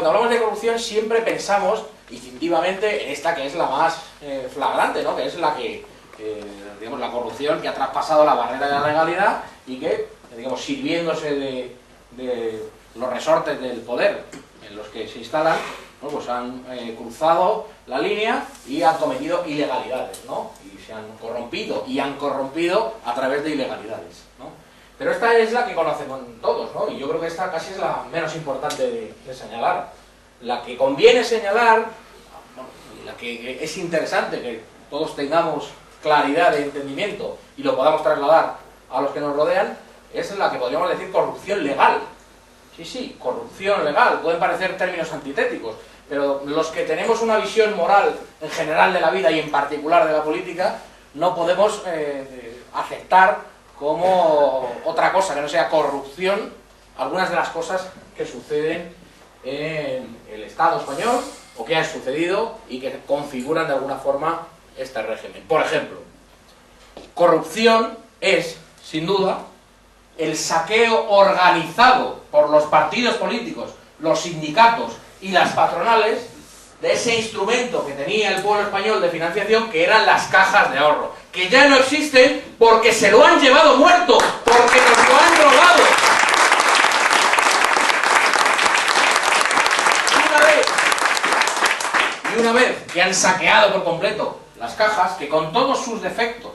cuando hablamos de corrupción siempre pensamos instintivamente en esta que es la más flagrante, ¿no? Que es la que, digamos, la corrupción que ha traspasado la barrera de la legalidad y que, digamos, sirviéndose de los resortes del poder en los que se instalan, ¿no? Pues han cruzado la línea y han cometido ilegalidades, ¿no? Y se han corrompido, y han corrompido a través de ilegalidades, ¿no? Pero esta es la que conocemos todos, ¿no? Y yo creo que esta casi es la menos importante de señalar. La que conviene señalar, bueno, y la que es interesante que todos tengamos claridad de entendimiento y lo podamos trasladar a los que nos rodean, es la que podríamos decir corrupción legal. Sí, sí, corrupción legal. Pueden parecer términos antitéticos, pero los que tenemos una visión moral en general de la vida y en particular de la política, no podemos aceptar como otra cosa que no sea corrupción algunas de las cosas que suceden en el Estado español o que han sucedido y que configuran de alguna forma este régimen. Por ejemplo, corrupción es, sin duda, el saqueo organizado por los partidos políticos, los sindicatos y las patronales de ese instrumento que tenía el pueblo español de financiación, que eran las cajas de ahorro, que ya no existen porque se lo han llevado muerto, porque nos lo han robado. Y una vez que han saqueado por completo las cajas, que con todos sus defectos,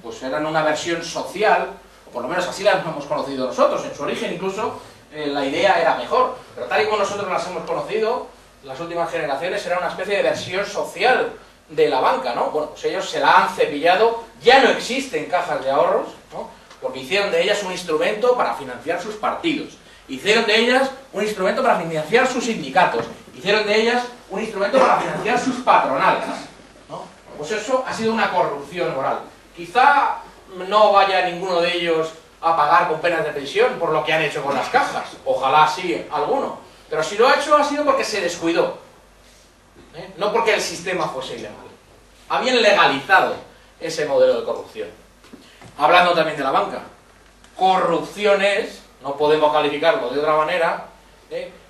pues eran una versión social, o por lo menos así las hemos conocido nosotros, en su origen incluso la idea era mejor, pero tal y como nosotros las hemos conocido, las últimas generaciones era una especie de versión social de la banca, ¿no? Bueno, pues ellos se la han cepillado, ya no existen cajas de ahorros, ¿no? Porque hicieron de ellas un instrumento para financiar sus partidos, hicieron de ellas un instrumento para financiar sus sindicatos, hicieron de ellas un instrumento para financiar sus patronales, ¿no? Pues eso ha sido una corrupción moral. Quizá no vaya ninguno de ellos a pagar con penas de prisión por lo que han hecho con las cajas, ojalá sí alguno, pero si lo ha hecho ha sido porque se descuidó, no porque el sistema fuese ilegal. Habían legalizado ese modelo de corrupción. Hablando también de la banca, corrupción es, no podemos calificarlo de otra manera,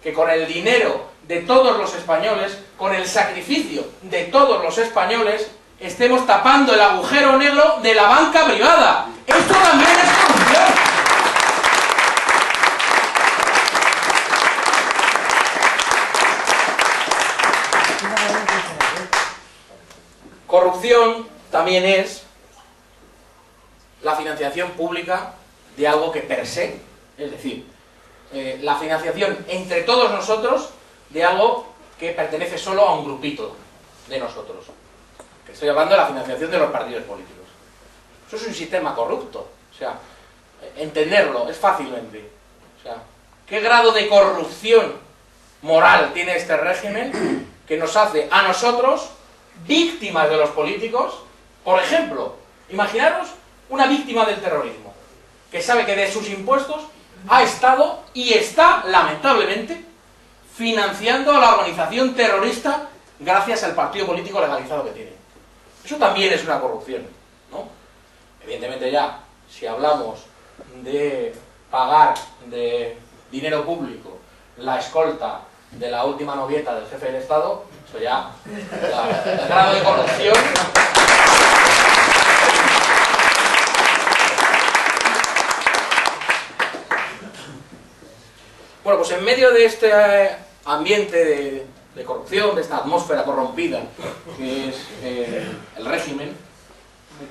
que con el dinero de todos los españoles, con el sacrificio de todos los españoles, estemos tapando el agujero negro de la banca privada. Esto también es corrupción. Corrupción también es la financiación pública de algo que per se, es decir, la financiación entre todos nosotros de algo que pertenece solo a un grupito de nosotros. Estoy hablando de la financiación de los partidos políticos. Eso es un sistema corrupto. O sea, entenderlo es fácilmente. O sea, ¿qué grado de corrupción moral tiene este régimen que nos hace a nosotros víctimas de los políticos? Por ejemplo, imaginaros una víctima del terrorismo que sabe que de sus impuestos ha estado y está, lamentablemente, financiando a la organización terrorista gracias al partido político legalizado que tiene. Eso también es una corrupción, ¿no? Evidentemente ya, si hablamos de pagar de dinero público la escolta de la última novieta del jefe del Estado, eso ya, el grado de corrupción... Bueno, pues en medio de este ambiente de corrupción, de esta atmósfera corrompida que es el régimen,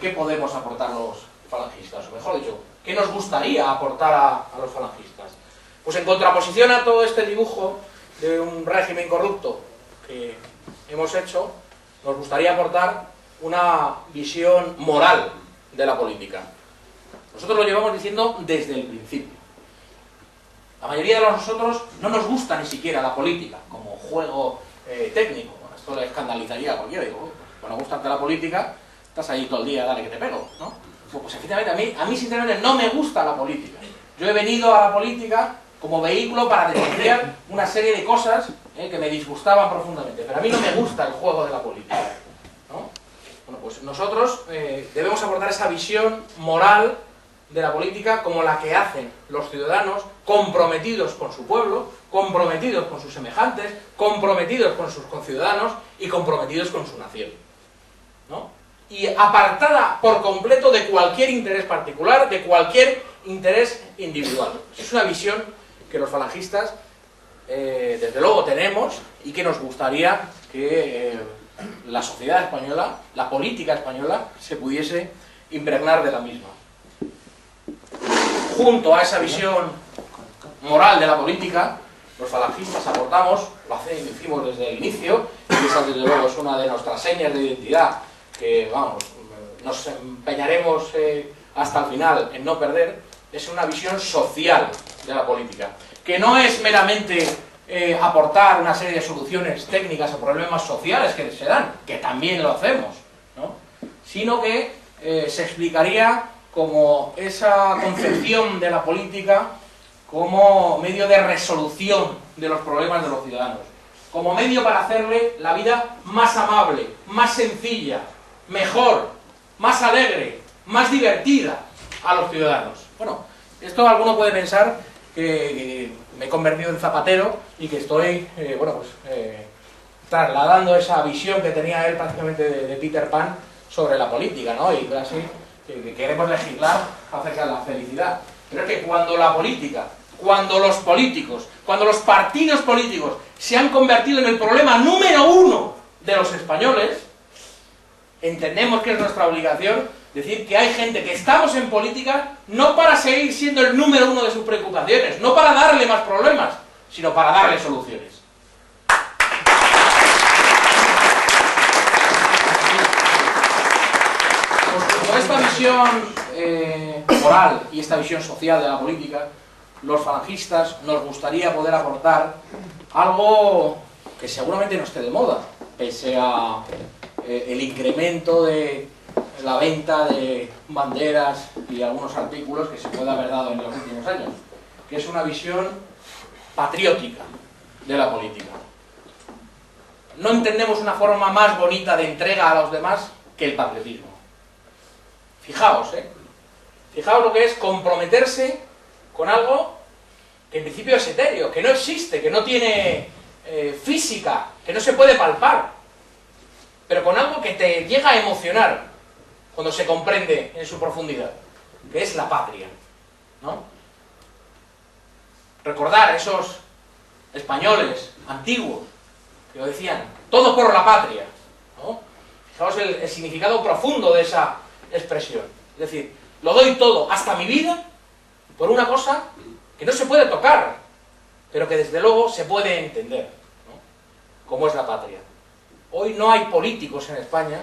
¿qué podemos aportar los falangistas? O mejor dicho, ¿qué nos gustaría aportar a los falangistas? Pues en contraposición a todo este dibujo de un régimen corrupto que hemos hecho, nos gustaría aportar una visión moral de la política. Nosotros lo llevamos diciendo desde el principio. La mayoría de nosotros no nos gusta ni siquiera la política como juego técnico. Bueno, esto le escandalizaría a cualquiera. Digo, bueno, gustarte la política, estás ahí todo el día, dale que te pego, ¿no? Pues efectivamente a mí sinceramente no me gusta la política. Yo he venido a la política como vehículo para denunciar una serie de cosas que me disgustaban profundamente, pero a mí no me gusta el juego de la política, ¿no? Bueno, pues nosotros debemos aportar esa visión moral de la política como la que hacen los ciudadanos comprometidos con su pueblo, comprometidos con sus semejantes, comprometidos con sus conciudadanos y comprometidos con su nación, ¿no? Y apartada por completo de cualquier interés particular, de cualquier interés individual. Es una visión que los falangistas desde luego tenemos y que nos gustaría que la sociedad española, la política española, se pudiese impregnar de la misma. Junto a esa visión moral de la política, los falangistas aportamos, lo hicimos desde el inicio, y esa desde luego es una de nuestras señas de identidad, que vamos, nos empeñaremos hasta el final en no perder, es una visión social de la política, que no es meramente aportar una serie de soluciones técnicas a problemas sociales que se dan, que también lo hacemos, ¿no? Sino que se explicaría como esa concepción de la política como medio de resolución de los problemas de los ciudadanos, como medio para hacerle la vida más amable, más sencilla, mejor, más alegre, más divertida a los ciudadanos. Bueno, esto alguno puede pensar que me he convertido en zapatero y que estoy, trasladando esa visión que tenía él prácticamente de Peter Pan sobre la política, ¿no? Y así, que queremos legislar acerca de la felicidad. Pero es que cuando la política, cuando los políticos, cuando los partidos políticos se han convertido en el problema número uno de los españoles, entendemos que es nuestra obligación decir que hay gente que estamos en política no para seguir siendo el número uno de sus preocupaciones, no para darle más problemas, sino para darle soluciones. Con esta visión moral y esta visión social de la política, los falangistas nos gustaría poder aportar algo que seguramente no esté de moda, pese a el incremento de la venta de banderas y algunos artículos que se puede haber dado en los últimos años, que es una visión patriótica de la política. No entendemos una forma más bonita de entrega a los demás que el patriotismo. Fijaos, fijaos lo que es comprometerse con algo que en principio es etéreo, que no existe, que no tiene física, que no se puede palpar, pero con algo que te llega a emocionar cuando se comprende en su profundidad, que es la patria, ¿no? Recordar a esos españoles antiguos que lo decían, todo por la patria, ¿no? Fijaos el significado profundo de esa expresión. Es decir, lo doy todo, hasta mi vida, por una cosa que no se puede tocar, pero que desde luego se puede entender, ¿no? Como es la patria. Hoy no hay políticos en España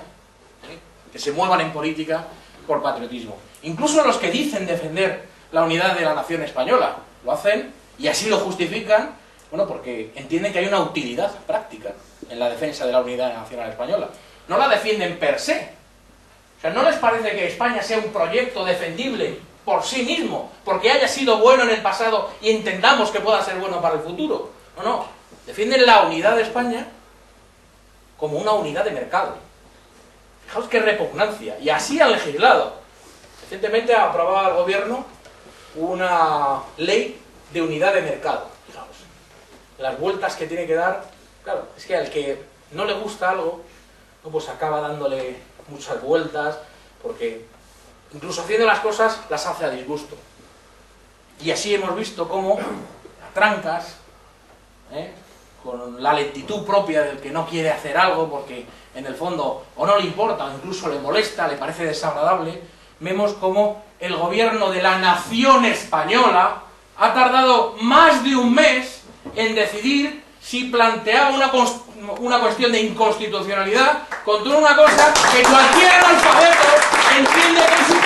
que se muevan en política por patriotismo. Incluso los que dicen defender la unidad de la nación española lo hacen y así lo justifican, bueno, porque entienden que hay una utilidad práctica en la defensa de la unidad nacional española. No la defienden per se. O sea, ¿no les parece que España sea un proyecto defendible por sí mismo, porque haya sido bueno en el pasado y entendamos que pueda ser bueno para el futuro? No, no. Defienden la unidad de España como una unidad de mercado. Fijaos qué repugnancia. Y así han legislado. Recientemente ha aprobado el gobierno una ley de unidad de mercado. Fijaos. Las vueltas que tiene que dar. Claro, es que al que no le gusta algo, pues acaba dándole muchas vueltas, porque incluso haciendo las cosas las hace a disgusto. Y así hemos visto cómo a trancas, con la lentitud propia del que no quiere hacer algo porque en el fondo o no le importa o incluso le molesta, le parece desagradable, vemos cómo el gobierno de la nación española ha tardado más de un mes en decidir si planteaba una cuestión de inconstitucionalidad contra una cosa que cualquier analfabeto entiende que es un